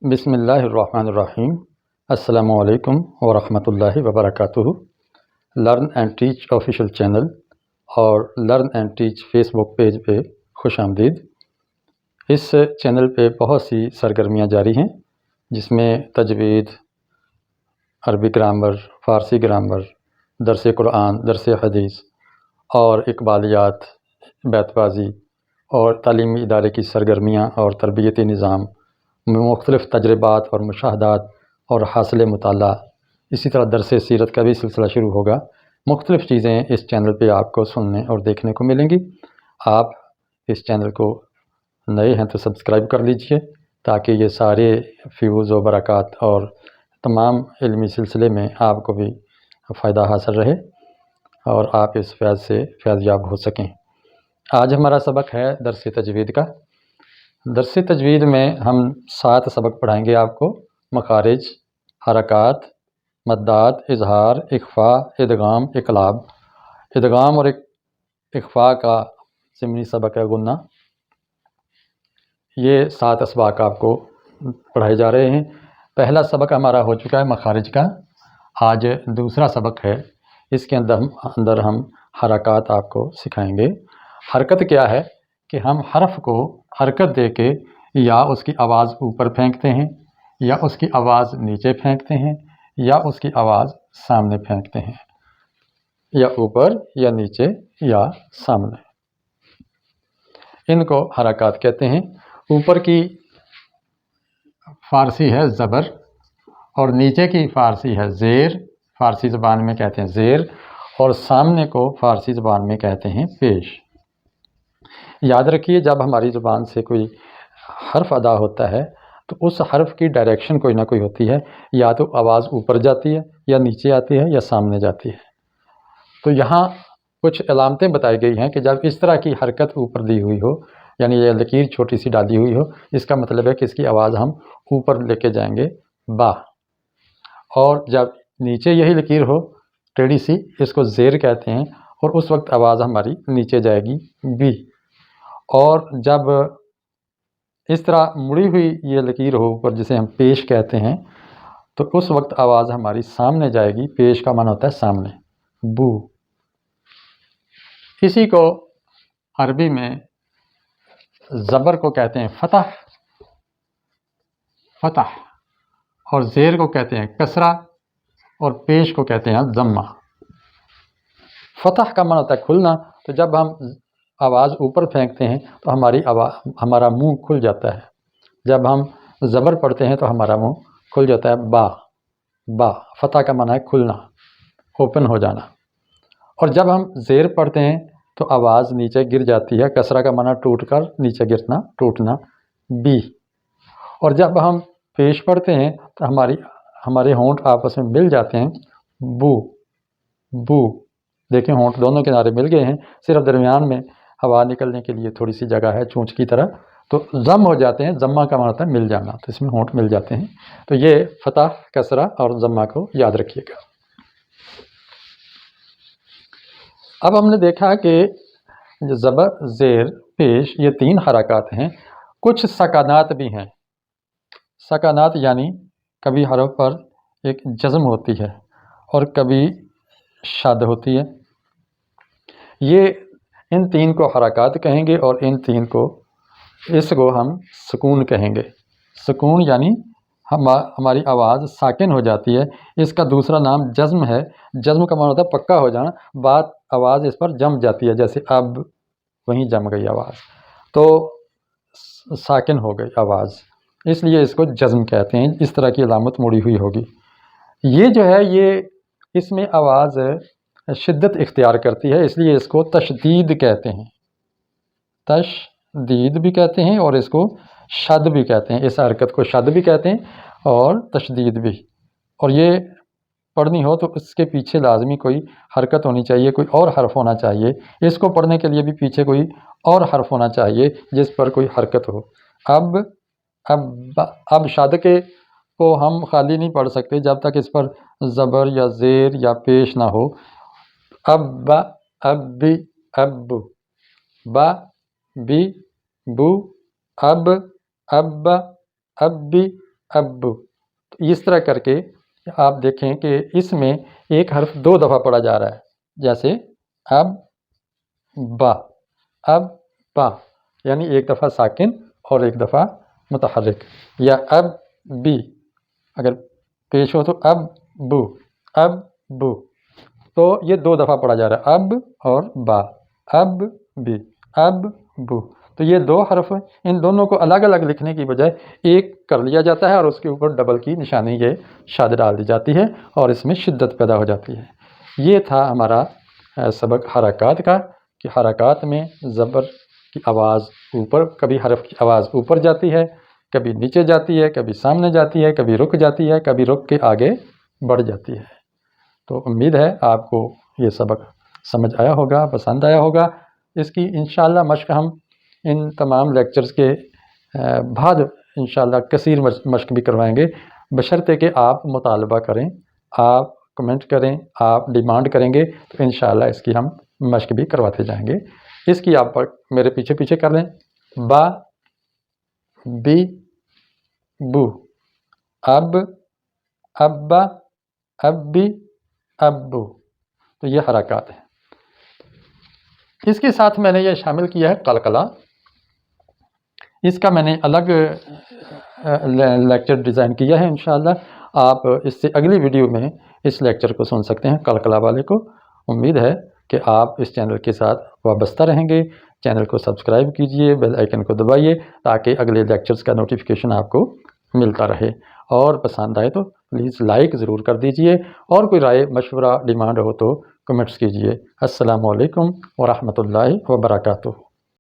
بسم اللہ الرحمن الرحیم۔ السلام علیکم ورحمۃ اللہ وبرکاتہ۔ Learn and teach official channel اور learn and teach Facebook page پہ خوش آمدید۔ اس چینل پہ بہت سی سرگرمیاں جاری ہیں، جس میں تجوید، عربی گرامر، فارسی گرامر، درس قرآن، درس حدیث اور اقبالیات، بیت بازی اور تعلیمی ادارے کی سرگرمیاں اور تربیتی نظام، مختلف تجربات اور مشاہدات اور حاصل مطالعہ، اسی طرح درس سیرت کا بھی سلسلہ شروع ہوگا۔ مختلف چیزیں اس چینل پہ آپ کو سننے اور دیکھنے کو ملیں گی۔ آپ اس چینل کو نئے ہیں تو سبسکرائب کر لیجئے، تاکہ یہ سارے فیوز و برکات اور تمام علمی سلسلے میں آپ کو بھی فائدہ حاصل رہے اور آپ اس فیض سے فیض یاب ہو سکیں۔ آج ہمارا سبق ہے درس تجوید کا۔ درس تجوید میں ہم 7 سبق پڑھائیں گے آپ کو: مخارج، حرکات، مدات، اظہار، اخفاء، ادغام، اقلاب۔ ادغام اور اخفاء کا ضمنی سبق ہے غنہ۔ یہ 7 اسباق آپ کو پڑھائے جا رہے ہیں۔ پہلا سبق ہمارا ہو چکا ہے مخارج کا، آج دوسرا سبق ہے۔ اس کے اندر ہم حرکات آپ کو سکھائیں گے۔ حرکت کیا ہے کہ ہم حرف کو حرکت دے کے یا اس کی آواز اوپر پھینکتے ہیں، یا اس کی آواز نیچے پھینکتے ہیں، یا اس کی آواز سامنے پھینکتے ہیں، یا اوپر یا نیچے یا سامنے۔ ان کو حرکات کہتے ہیں۔ اوپر کی فارسی ہے زبر اور نیچے کی فارسی ہے زیر، فارسی زبان میں کہتے ہیں زیر، اور سامنے کو فارسی زبان میں کہتے ہیں پیش۔ یاد رکھیے، جب ہماری زبان سے کوئی حرف ادا ہوتا ہے تو اس حرف کی ڈائریکشن کوئی نہ کوئی ہوتی ہے، یا تو آواز اوپر جاتی ہے، یا نیچے آتی ہے، یا سامنے جاتی ہے۔ تو یہاں کچھ علامتیں بتائی گئی ہیں کہ جب اس طرح کی حرکت اوپر دی ہوئی ہو، یعنی یہ لکیر چھوٹی سی ڈالی ہوئی ہو، اس کا مطلب ہے کہ اس کی آواز ہم اوپر لے کے جائیں گے با، اور جب نیچے یہی لکیر ہو ٹیڑھی سی، اس کو زیر کہتے ہیں، اور اس وقت آواز ہماری نیچے جائے گی بی۔ اور جب اس طرح مڑی ہوئی یہ لکیر ہو اوپر، جسے ہم پیش کہتے ہیں، تو اس وقت آواز ہماری سامنے جائے گی۔ پیش کا معنی ہوتا ہے سامنے، بو۔ اسی کو عربی میں زبر کو کہتے ہیں فتح، فتح، اور زیر کو کہتے ہیں کسرہ، اور پیش کو کہتے ہیں ضمہ۔ فتح کا معنی ہوتا ہے کھلنا، تو جب ہم آواز اوپر پھینکتے ہیں تو ہمارا منہ کھل جاتا ہے۔ جب ہم زبر پڑھتے ہیں تو ہمارا منہ کھل جاتا ہے با، با۔ فتح کا معنی ہے کھلنا، اوپن ہو جانا۔ اور جب ہم زیر پڑھتے ہیں تو آواز نیچے گر جاتی ہے۔ کسرہ کا معنی ٹوٹ کر نیچے گرنا، ٹوٹنا، بی۔ اور جب ہم پیش پڑھتے ہیں تو ہمارے ہونٹ آپس میں مل جاتے ہیں، بو، بو۔ دیکھیں ہونٹ دونوں کنارے مل گئے ہیں، صرف درمیان میں ہوا نکلنے کے لیے تھوڑی سی جگہ ہے چونچ کی طرح، تو ضم ہو جاتے ہیں۔ ضمہ کا معنی ہوتا ہے مل جانا، تو اس میں ہونٹ مل جاتے ہیں۔ تو یہ فتح، کسرہ اور ضمہ کو یاد رکھیے گا۔ اب ہم نے دیکھا کہ جو زبر، زیر، پیش، یہ 3 حرکات ہیں۔ کچھ سکانات بھی ہیں۔ سکانات یعنی کبھی حرف پر ایک جزم ہوتی ہے اور کبھی شد ہوتی ہے۔ یہ ان 3 کو حرکات کہیں گے، اور ان 3 کو ہم سکون کہیں گے۔ سکون یعنی ہماری آواز ساکن ہو جاتی ہے۔ اس کا دوسرا نام جزم ہے۔ جزم کا معنی ہوتا ہے پکا ہو جانا، آواز اس پر جم جاتی ہے، جیسے اب وہیں جم گئی آواز، تو ساکن ہو گئی آواز، اس لیے اس کو جزم کہتے ہیں۔ اس طرح کی علامت مڑی ہوئی ہوگی۔ یہ جو ہے، یہ اس میں آواز شدت اختیار کرتی ہے، اس لیے اس کو تشدید کہتے ہیں۔ تشدید بھی کہتے ہیں اور اس کو شد بھی کہتے ہیں۔ اس حرکت کو شد بھی کہتے ہیں اور تشدید بھی۔ اور یہ پڑھنی ہو تو اس کے پیچھے لازمی کوئی حرکت ہونی چاہیے، کوئی اور حرف ہونا چاہیے۔ اس کو پڑھنے کے لیے بھی پیچھے کوئی اور حرف ہونا چاہیے جس پر کوئی حرکت ہو۔ اب شد کے کو ہم خالی نہیں پڑھ سکتے جب تک اس پر زبر یا زیر یا پیش نہ ہو۔ اب، اب بھی، اب، با، بی، بو، اب، اب، اب بھی، اب تو اس طرح کر کے آپ دیکھیں کہ اس میں ایک حرف 2 دفعہ پڑھا جا رہا ہے، جیسے اب با، اب با، یعنی ایک دفعہ ساکن اور ایک دفعہ متحرک، یا اب بی اگر پیش ہو تو اب بو، اب بو، تو یہ 2 دفعہ پڑھا جا رہا ہے، اب اور با، اب بی، اب بو۔ تو یہ 2 حرف ان دونوں کو الگ الگ لکھنے کی بجائے ایک کر لیا جاتا ہے اور اس کے اوپر ڈبل کی نشانی یہ شاد ڈال دی جاتی ہے اور اس میں شدت پیدا ہو جاتی ہے۔ یہ تھا ہمارا سبق حرکات کا، کہ حرکات میں زبر کی آواز اوپر، کبھی حرف کی آواز اوپر جاتی ہے، کبھی نیچے جاتی ہے، کبھی سامنے جاتی ہے، کبھی رک جاتی ہے، کبھی رک کے آگے بڑھ جاتی ہے۔ تو امید ہے آپ کو یہ سبق سمجھ آیا ہوگا، پسند آیا ہوگا۔ اس کی انشاءاللہ مشق ہم ان تمام لیکچرز کے بعد انشاءاللہ کثیر مشق بھی کروائیں گے، بشرطے کہ آپ مطالبہ کریں، آپ کمنٹ کریں، آپ ڈیمانڈ کریں گے تو انشاءاللہ اس کی ہم مشق بھی کرواتے جائیں گے۔ اس کی آپ میرے پیچھے پیچھے کر لیں، با، بی، بو، اب، ابا، ابی، ابو، تو یہ حرکات ہیں۔ اس کے ساتھ میں نے یہ شامل کیا ہے قلقلہ، اس کا میں نے الگ لیکچر ڈیزائن کیا ہے، انشاءاللہ آپ اس سے اگلی ویڈیو میں اس لیکچر کو سن سکتے ہیں، قلقلہ والے کو۔ امید ہے کہ آپ اس چینل کے ساتھ وابستہ رہیں گے۔ چینل کو سبسکرائب کیجئے، بیل آئیکن کو دبائیے تاکہ اگلے لیکچرز کا نوٹیفیکیشن آپ کو ملتا رہے، اور پسند آئے تو پلیز لائک ضرور کر دیجئے، اور کوئی رائے مشورہ ڈیمانڈ ہو تو کمنٹس کیجئے۔ السلام علیکم ورحمۃ اللہ وبرکاتہ۔